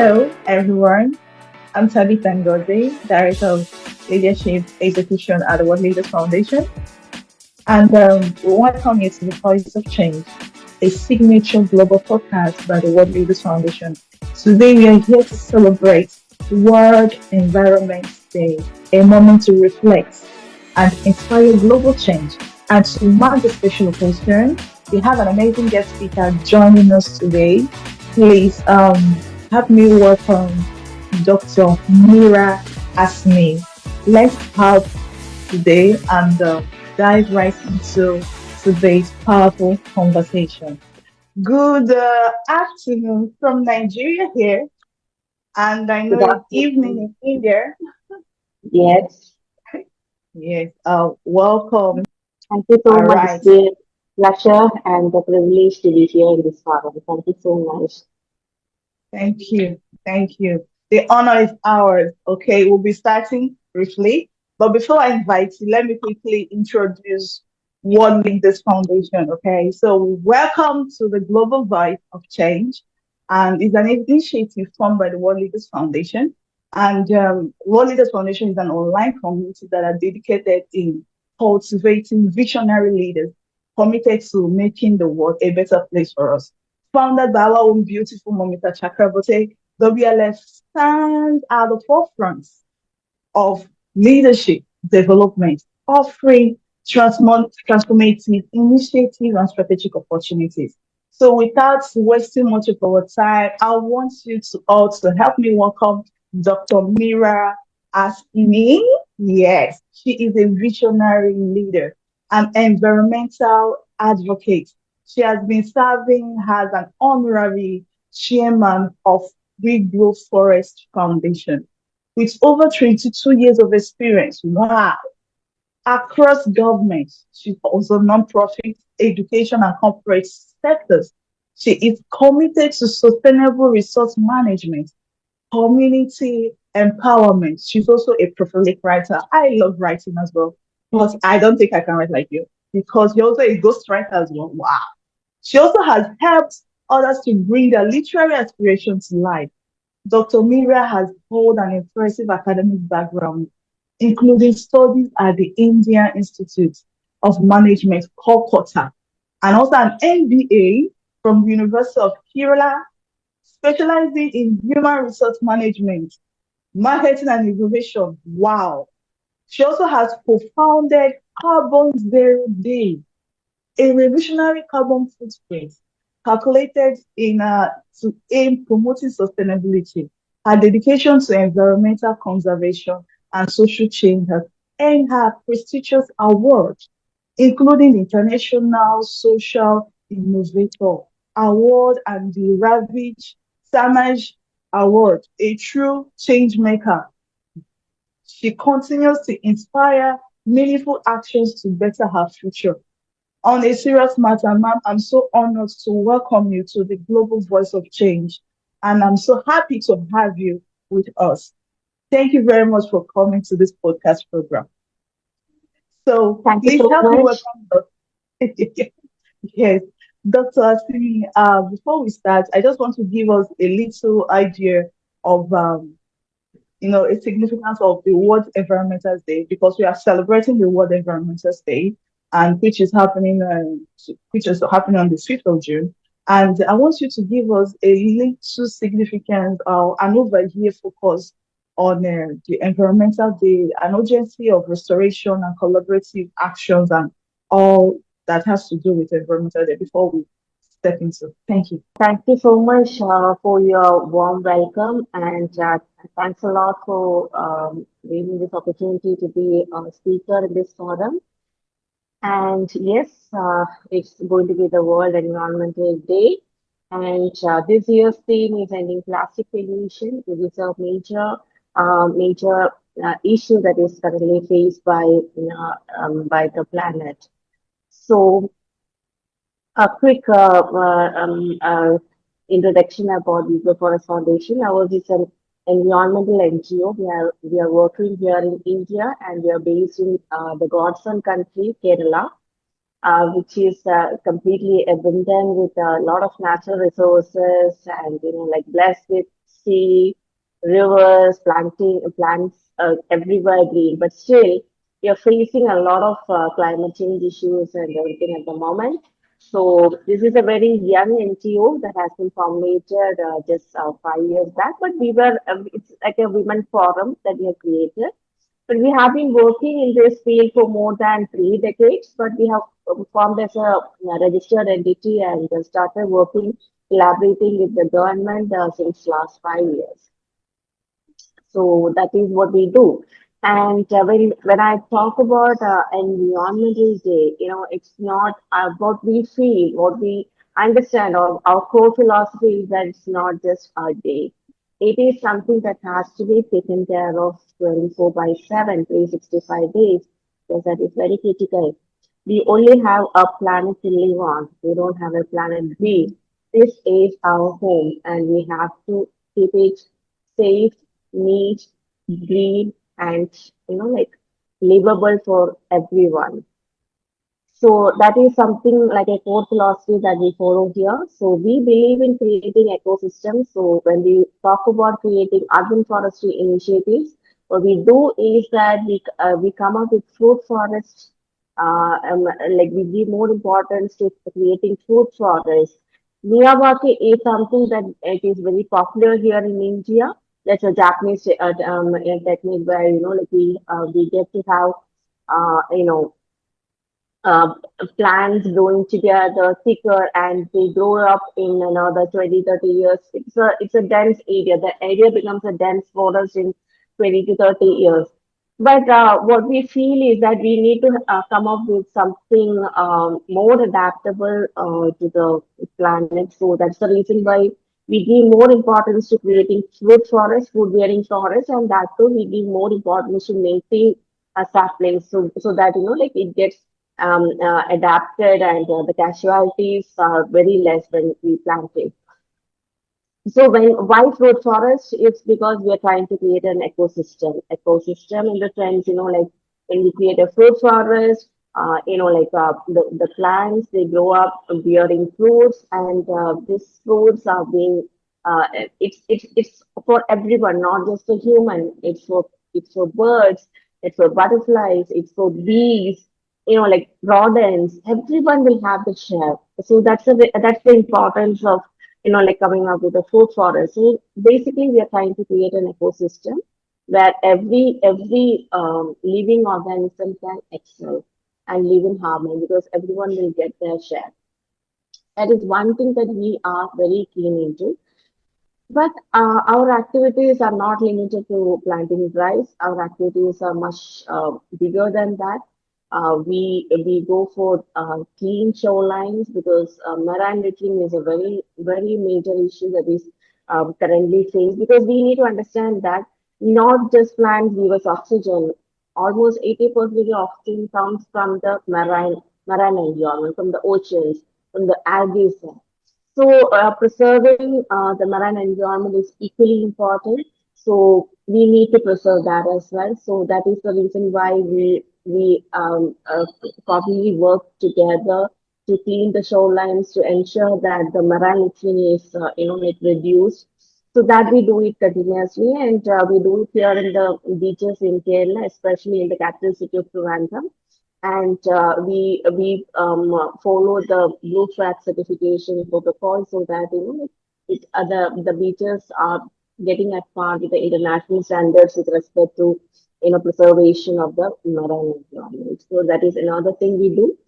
Hello, everyone. I'm Tabitha Ngozi, Director of Leadership Execution at the World Leaders Foundation. And we welcome you to the Voice of Change, a signature global podcast by the World Leaders Foundation. Today, we are here to celebrate World Environment Day, a moment to reflect and inspire global change. And to mark the special occasion, we have an amazing guest speaker joining us today. Please help me welcome Dr. Meera Asmi. Let's have today and dive right into today's powerful conversation. Good afternoon from Nigeria here, and I know Good it's evening afternoon. in India. Yes, Yes, welcome. thank you so All much. It's right, a pleasure and a privilege to be here in this forum. Thank you so much. thank you, thank you. The honor is ours. Okay, we'll be starting briefly, but before I invite you, let me quickly introduce World Leaders Foundation. Okay, so welcome to the Global Voice of Change, and it's an initiative formed by the World Leaders Foundation. And World Leaders Foundation is an online community that are dedicated in cultivating visionary leaders committed to making the world a better place for us. Founded by our own beautiful Momita Chakraborty, WLF stands at the forefront of leadership development, offering transformative initiatives and strategic opportunities. So without wasting much of our time, I want you to all to help me welcome Dr. Meera Asmi. Yes, she is a visionary leader, an environmental advocate. She has been serving as an honorary chairman of Big Grove Forest Foundation with over 22 years of experience. Wow. Across government, she also nonprofit, education, and corporate sectors. She is committed to sustainable resource management, community empowerment. She's also a prolific writer. I love writing as well, but I don't think I can write like you because you're also a ghostwriter as well. Wow. She also has helped others to bring their literary aspirations to life. Dr. Meera has held an impressive academic background, including studies at the Indian Institute of Management, Kolkata, and also an MBA from the University of Kerala, specializing in human resource management, marketing and innovation. Wow. She also has co-founded Carbon Zero Day, a revolutionary carbon footprint calculated in to aim promoting sustainability. Her dedication to environmental conservation and social change has earned her prestigious awards, including the International Social Innovator Award and the Ravij Samaj Award, a true change maker. She continues to inspire meaningful actions to better her future. On a serious matter, ma'am, I'm so honored to welcome you to the Global Voice of Change, and I'm so happy to have you with us. Thank you very much for coming to this podcast program. So Thank you please so help me much. welcome Dr. Yes, Dr. Asimi. Before we start, I just want to give us a little idea of a significance of the World Environmental Day because we are celebrating the World Environmental Day, and which is happening on the 5th of June. And I want you to give us a little significance, an overview focus on the Environmental Day, an urgency of restoration and collaborative actions, and all that has to do with Environmental Day before we step into. Thank you. Thank you so much for your warm welcome and thanks a lot for giving this opportunity to be a speaker in this forum. And yes, it's going to be the World Environmental Day. And this year's theme is ending plastic pollution, which is a major issue that is currently faced by the planet. So, a quick introduction about the Forest Foundation. Ours is an environmental NGO. We are working here in India, and we are based in the godson country, Kerala. which is completely abundant with a lot of natural resources and like blessed with sea, rivers, planting plants everywhere green. But still, we are facing a lot of climate change issues and everything at the moment. So this is a very young NGO that has been formulated just 5 years back. But it's like a women forum that we have created, but we have been working in this field for more than 3 decades, but we have formed as a registered entity and started working, collaborating with the government since last 5 years. So that is what we do. And when I talk about Environmental Day, it's not what we feel, what we understand, or our core philosophy is that it's not just a day. It is something that has to be taken care of 24 by 7, 365 days, because that is very critical. We only have a planet to live on. We don't have a planet B. This is our home, and we have to keep it safe, neat, green, and like livable for everyone. So that is something like a core philosophy that we follow here. So we believe in creating ecosystems. So when we talk about creating urban forestry initiatives, what we do is that we come up with fruit forests. Like we give more importance to creating fruit forests. Miyawaki is something that it is very popular here in India. That's a Japanese technique where like we get to have uh, plants growing together thicker and they grow up in another 20, 30 years. It's a dense area. The area becomes a dense forest in 20 to 30 years. But what we feel is that we need to come up with something more adaptable to the planet. So that's the reason why we give more importance to creating fruit forests, food bearing forests, and that too we give more importance to maintaining saplings so that like it gets adapted and the casualties are very less when we plant it. So why fruit forest? It's because we are trying to create an ecosystem. Ecosystem in the sense, like when we create a fruit forest, like the plants they grow up bearing fruits, and these fruits are being it's for everyone, not just the human. It's for birds, it's for butterflies, it's for bees. Like rodents. Everyone will have the share. So that's the importance of like coming up with a food forest. So basically, we are trying to create an ecosystem where every living organism can excel and live in harmony because everyone will get their share. That is one thing that we are very keen into. But our activities are not limited to planting rice. Our activities are much bigger than that. We go for clean shorelines because marine littering is a very very major issue that is currently faced. Because we need to understand that not just plants give us oxygen. Almost 80% of oxygen comes from the marine environment, from the oceans, from the algae. So, preserving the marine environment is equally important. So, we need to preserve that as well. So, that is the reason why we probably work together to clean the shorelines to ensure that the marine littering is, like reduced. So that we do it continuously, and we do it here in the beaches in Kerala, especially in the capital city of Trivandrum, and we follow the blue flag certification protocol so that the beaches are getting at par with the international standards with respect to preservation of the marine environment. So that is another thing we do.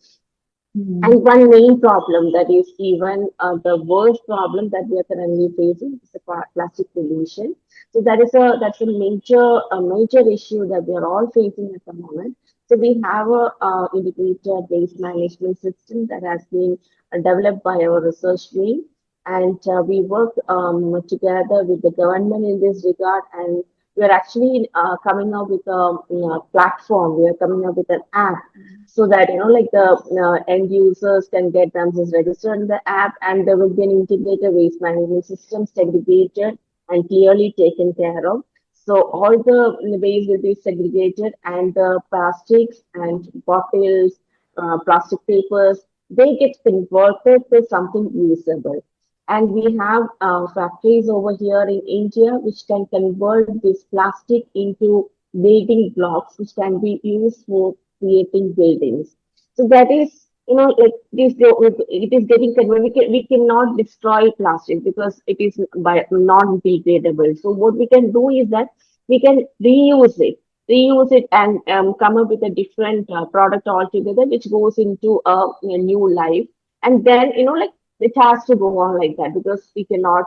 Mm. And one main problem that is even the worst problem that we are currently facing is the plastic pollution. So that's a major issue that we are all facing at the moment. So we have a integrated waste management system that has been developed by our research team, and we work together with the government in this regard, and we are actually coming up with a platform. We are coming up with an app so that like the end users can get themselves registered in the app, and there will be an integrated waste management system segregated and clearly taken care of. So all the waste will be segregated, and the plastics and bottles plastic papers, they get converted to something usable. And we have factories over here in India which can convert this plastic into building blocks, which can be used for creating buildings. So that is, like it is getting converted. We cannot destroy plastic because it is by non-degradable. So what we can do is that we can reuse it and come up with a different product altogether, which goes into a new life. And then, like it has to go on like that because we cannot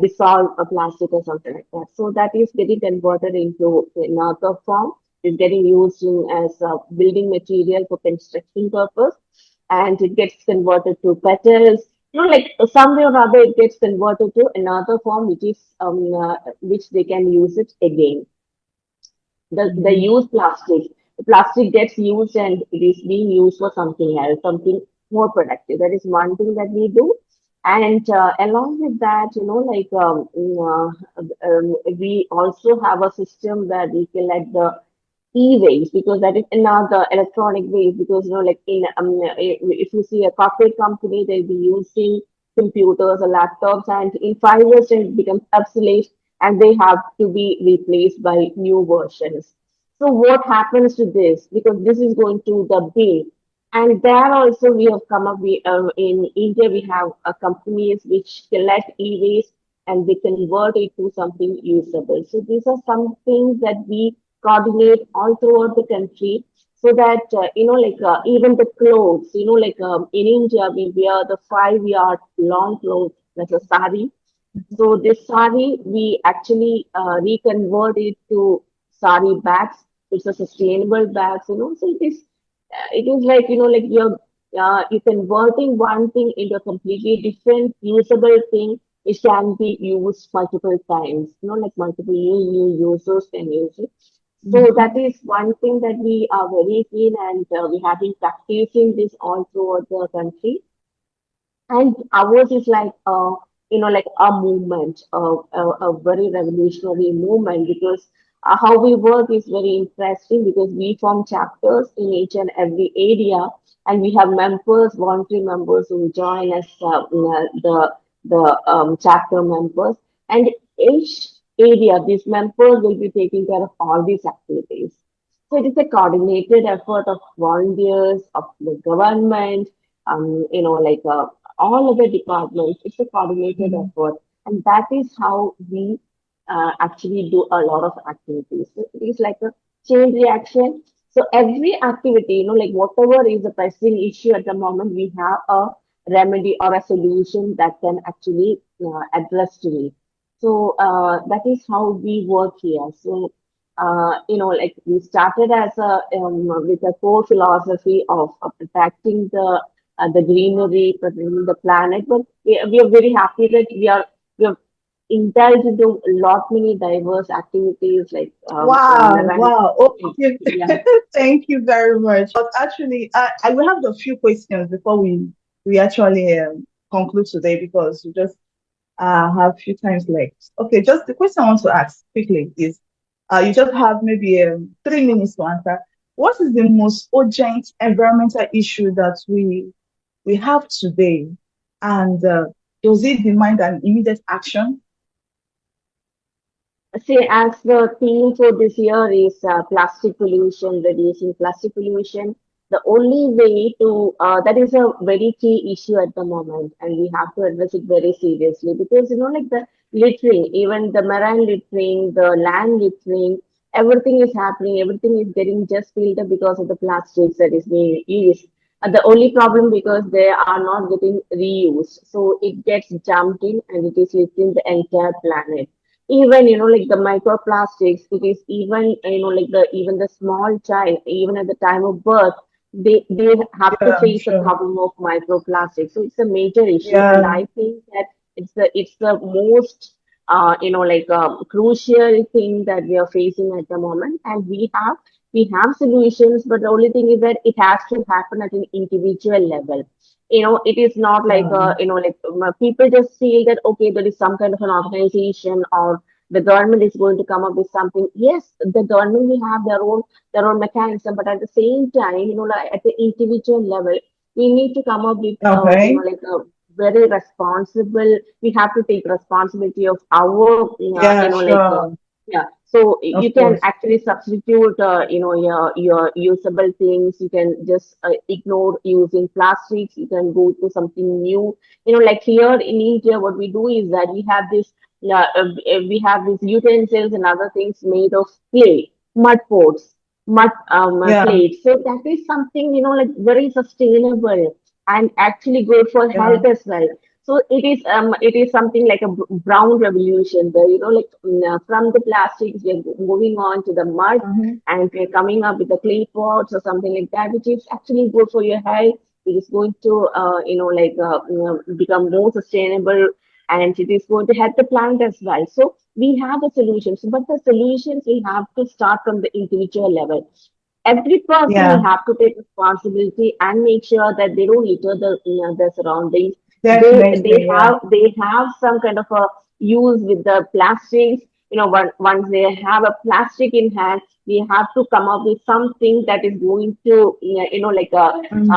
dissolve a plastic or something like that. So that is getting converted into another form. It's getting used as a building material for construction purpose, and it gets converted to petals. Like some way or other, it gets converted to another form, which is which they can use it again. The Mhm. used plastic, the plastic gets used and it is being used for something else, something more productive. That is one thing that we do. And along with that, we also have a system where we collect the e-waste, because that is another electronic waste. Because like in if you see a corporate company, they'll be using computers or laptops, and in 5 years it becomes obsolete, and they have to be replaced by new versions. So what happens to this? Because this is going to the bin, and there also we have come up. In India we have companies which collect e-waste and they convert it to something usable. So these are some things that we coordinate all throughout the country, so that even the clothes, in India we wear the 5 yard long clothes, that's a sari. So this sari, we actually reconvert it to sari bags. It's a sustainable bags. So it is like, you're converting one thing into a completely different usable thing, which can be used multiple times. Like multiple new users can use it. So that Mhm. is one thing that we are very keen, and we have been practicing this all throughout the country. And ours is like like a movement, a very revolutionary movement, because how we work is very interesting, because we form chapters in each and every area, and we have members, voluntary members, who join us, the chapter members, and each area, these members will be taking care of all these activities. So it is a coordinated effort of volunteers, of the government, like all other departments. It's a coordinated Mhm. effort, and that is how we actually do a lot of activities. So it is like a chain reaction. So every activity, like whatever is the pressing issue at the moment, we have a remedy or a solution that can actually address to it. So that is how we work here. So like we started as a with a core philosophy of protecting the greenery, protecting the planet. But we are very happy that we are indulged into a lot many diverse activities, like Wow, marine. wow. Okay. Yeah. Thank you very much. But actually, I will have a few questions before we actually conclude today, because we just have few times left. Okay, just the question I want to ask quickly is, you just have maybe 3 minutes to answer. What is the most urgent environmental issue that we have today, and does it demand an immediate action? See, as the theme for this year is plastic pollution, reducing plastic pollution, the only way to, that is a very key issue at the moment, and we have to address it very seriously, because, like the littering, even the marine littering, the land littering, everything is happening, everything is getting just filled up because of the plastics that is being used. The only problem, because they are not getting reused, so it gets dumped in and it is littering the entire planet. Even like the microplastics, it is even like the small child, even at the time of birth, they have to Yeah, I'm face the sure. problem of microplastics. So it's a major issue, and Yeah. I think that it's the most crucial thing that we are facing at the moment. And we have solutions, but the only thing is that it has to happen at an individual level. It is not like Yeah. people just feel that, okay, there is some kind of an organization or the government is going to come up with something. Yes, the government will have their own mechanism, but at the same time, like at the individual level, we need to come up with Okay. like a very responsible. We have to take responsibility of our Yeah, sure. yeah. So you Of can course. actually substitute your usable things. You can just ignore using plastics. You can go to something new. Like here in India, what we do is that we have these utensils and other things made of clay, mud pots, mud Yeah, plates. So that is something, like very sustainable and actually good for yeah. health as well. So it is something like a brown revolution where, from the plastics, we are moving on to the mud, Mm-hmm. and we're coming up with the clay pots or something like that, which is actually good for your health. It is going to, become more sustainable, and it is going to help the planet as well. So we have the solutions, but the solutions will have to start from the individual level. Every person will Yeah, have to take responsibility and make sure that they don't litter their surroundings. They definitely. Yeah. have some kind of a use with the plastics. Once they have a plastic in hand, we have to come up with something that is going to, like Mm-hmm.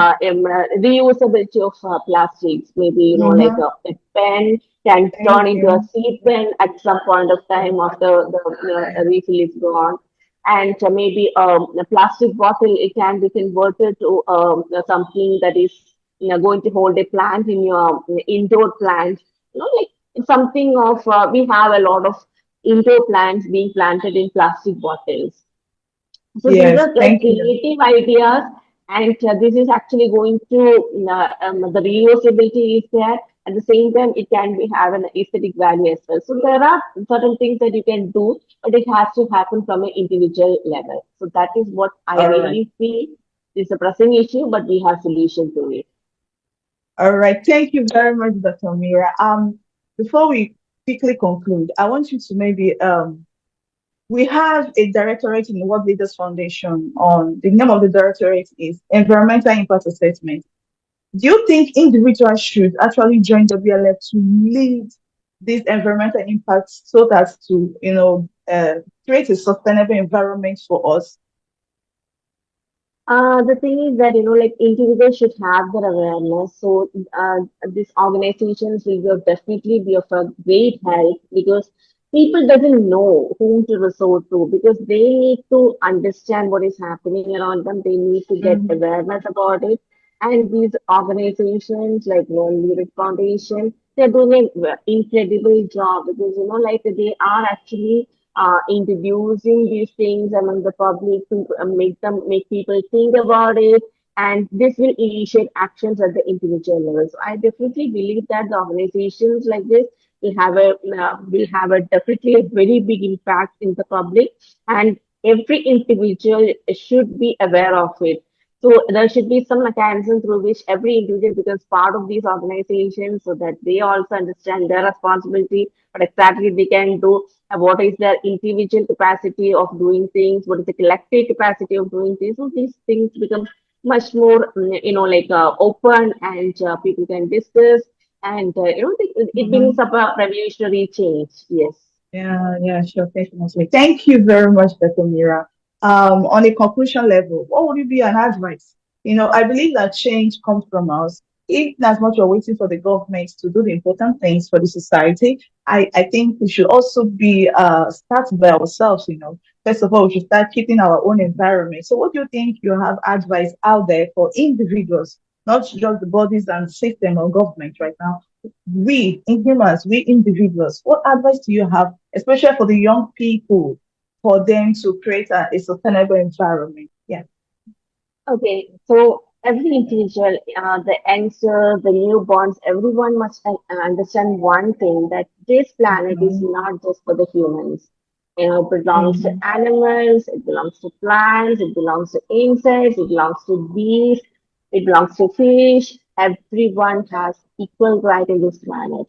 reusability of plastics. Maybe, like Mm-hmm. a pen can turn Thank into a you. seed pen at some point of time after the refill is gone. And maybe a plastic bottle, it can be converted to something that is going to hold a plant in your indoor plant. Like something of we have a lot of indoor plants being planted in plastic bottles. So these Yes, are like thank you. creative ideas, and this is actually going to the reusability is there. At the same time, it can be have an aesthetic value as well. So there are certain things that you can do, but it has to happen from an individual level. So that is what I All right. really feel is a pressing issue, but we have solution to it. All right. Thank you very much, Dr. Mira. Before we quickly conclude, I want you to maybe we have a directorate in the World Leaders Foundation on the name of the directorate is Environmental Impact Assessment. Do you think individuals should actually join WLF to lead this environmental impact so as to, create a sustainable environment for us? The thing is that, like individuals should have their awareness. So, these organizations will definitely be of a great help because people doesn't know whom to resort to because they need to understand what is happening around them. They need to get Mhm. awareness about it. And these organizations like World Lyric Foundation, they're doing an incredible job because, like they are actually introducing these things among the public to make people think about it, and this will initiate actions at the individual level. So I definitely believe that the organizations like this will have a definitely a very big impact in the public, and every individual should be aware of it. So there should be some mechanism through which every individual becomes part of these organizations so that they also understand their responsibility, what exactly they can do, what is their individual capacity of doing things, what is the collective capacity of doing things. So these things become much more, like open, and people can discuss, and it brings Mhm. up a revolutionary change. Yes. Yeah, yeah, sure, definitely. Thank you very much, Dr. Mira. On a conclusion level, what would be an advice? I believe that change comes from us. In as much we're waiting for the government to do the important things for the society, I think we should also be start by ourselves, First of all, we should start keeping our own environment. So what do you think you have advice out there for individuals, not just the bodies and system or government right now? We humans, we individuals, what advice do you have, especially for the young people, for them to create a sustainable environment? Yeah. Okay, so every individual, the youngsters, the newborns, everyone must understand one thing that this planet is Mhm. not just for the humans. It belongs to Mhm. animals, it belongs to plants, it belongs to insects, it belongs to bees, it belongs to fish. Everyone has equal right in this planet.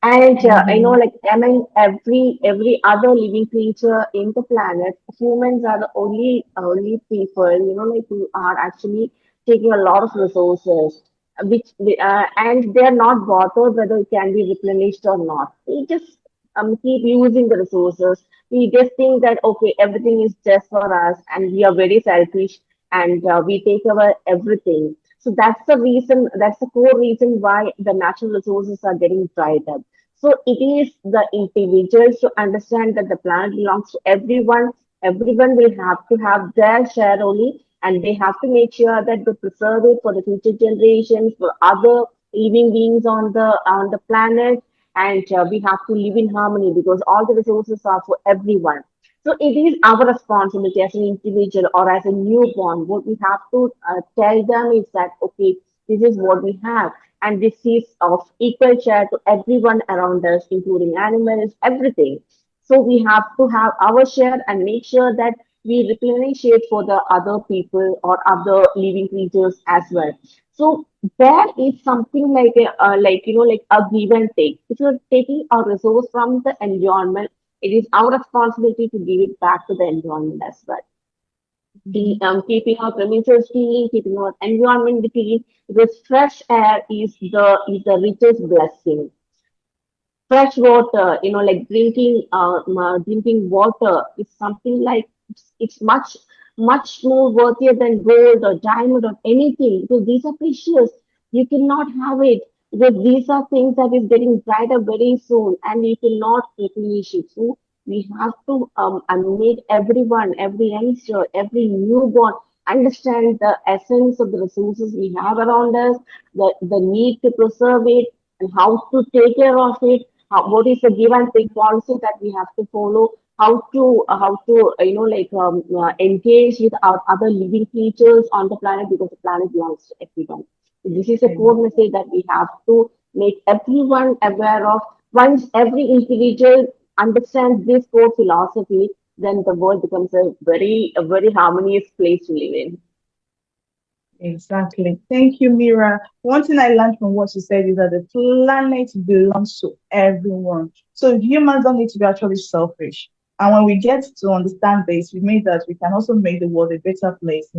And Mhm. like among every other living creature in the planet, humans are the only people, like who are actually taking a lot of resources, and they are not bothered whether it can be replenished or not. They just keep using the resources. We just think that okay, everything is just for us, and we are very selfish, and we take over everything. So that's the reason. That's the core reason why the natural resources are getting dried up. So it is the individuals to understand that the planet belongs to everyone. Everyone will have to have their share only, and they have to make sure that they preserve it for the future generations, for other living beings on the planet, and we have to live in harmony because all the resources are for everyone. So it is our responsibility as an individual or as a newborn. What we have to tell them is that okay, this is what we have, and this is of equal share to everyone around us, including animals, everything. So we have to have our share and make sure that we replenish it for the other people or other living creatures as well. So there is something like a like a give and take. If you're taking a resource from the environment, it is our responsibility to give it back to the environment as well. The keeping our premises clean, keeping our environment clean, because fresh air is the richest blessing. Fresh water, like drinking water is something like it's much more worthier than gold or diamond or anything because these are precious. You cannot have it because these are things that is getting dried up very soon and you cannot replenish it. So we have to and make everyone, every youngster, every newborn understand the essence of the resources we have around us, the need to preserve it and how to take care of it, what is the give and take policy that we have to follow, how to engage with our other living creatures on the planet because the planet belongs to everyone. This is a core message that we have to make everyone aware of. Once every individual understands this core philosophy, then the world becomes a very harmonious place to live in. Exactly. Thank you, Mira. One thing I learned from what you said is that the planet belongs to everyone. So humans don't need to be actually selfish. And when we get to understand this, we made that we can also make the world a better place,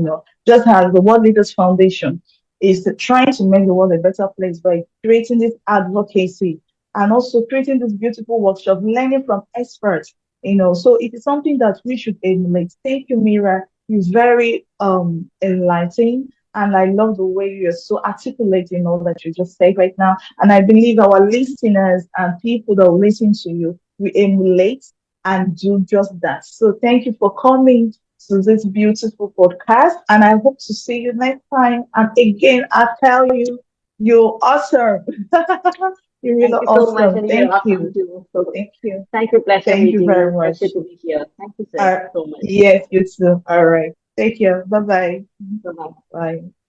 just as the World Leaders Foundation is trying to make the world a better place by creating this advocacy and also creating this beautiful workshop, learning from experts. So it is something that we should emulate. Thank you, Mira. It's very enlightening. And I love the way you're so articulating all that you just said right now. And I believe our listeners and people that will listen to you will emulate and do just that. So thank you for coming to this beautiful podcast. And I hope to see you next time. And again, I tell you, you're awesome. You're really Thank you so much, awesome. and you're Thank awesome you. too. So Thank you. thank you, pleasure Thank you meeting very you. much. Pleasure to be here. Thank you, sir, Uh, so much. yes, you too. All right. Take care. Bye bye. Bye bye. Bye.